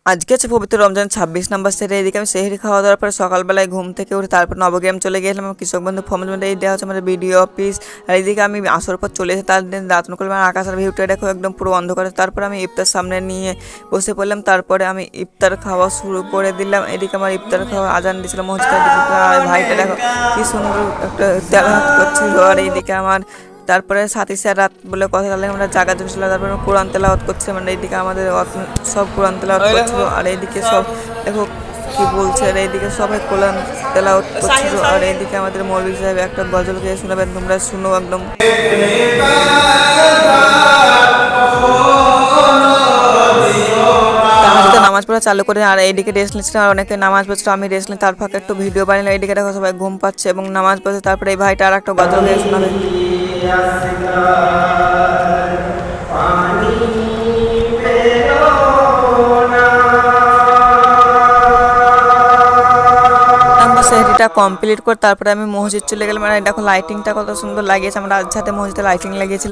আজকে হচ্ছে পবিত্র রমজান 26 নম্বর সেরে। এদিকে আমি সেহরি খাওয়া দাওয়ার পরে সকালবেলায় ঘুম থেকে উঠে তারপর নবগ্রাম চলে গিয়েছিলাম কৃষক বন্ধু ফর্মের মধ্যে। এই দেওয়া হচ্ছে আমাদের বিডিও অফিস। আর এইদিকে আমি আসর পর চলে এসে তার দিন দাঁতন করলাম। আর আকাশের ভিউটা দেখো একদম পুরো অন্ধকার। তারপর আমি ইফতার সামনে নিয়ে বসে পড়লাম। তারপরে আমি ইফতার খাওয়া শুরু করে দিলাম। এদিকে আমার ইফতার খাওয়া আজান দিয়েছিল মসজিদের দিকে। আর ভাইটা দেখো কি সুন্দর একটা তেলাওয়াত করছিল। আর এইদিকে আমার তারপরে সাথী স্যার রাত বলে কথা বলে আমরা জায়গা জুড়েছিল। তারপরে কোরআন তেলাওয়াত করছে, মানে এইদিকে আমাদের সব কোরআন তেলাওয়াত করছিল। আর এইদিকে সব দেখো কি বলছে। আর এইদিকে সবাই কোরআন তেলাওয়াত করছিল। আর এইদিকে আমাদের মৌলভী সাহেব একটা গজল গিয়ে শোনাবেন, তোমরা শুনো একদম। নামাজ পড়া চালু করে আর এইদিকে রেস্ট নিচ্ছিলাম। আর অনেকে নামাজ পড়ছিল, আমি রেস্ট নিই। তার ফাঁকে একটু ভিডিও বানালাম। এইদিকে দেখো সবাই ঘুম পাচ্ছে এবং নামাজ পড়ছে। তারপরে এই ভাইটা আর একটা গজল গিয়ে শোনাবে। সেহরিটা কমপ্লিট করে তারপরে আমি মসজিদ চলে গেলাম। মানে দেখো লাইটিংটা কত সুন্দর লাগিয়েছে, আমরা আজ সাথে মসজিদে লাইটিং লাগিয়েছিলাম।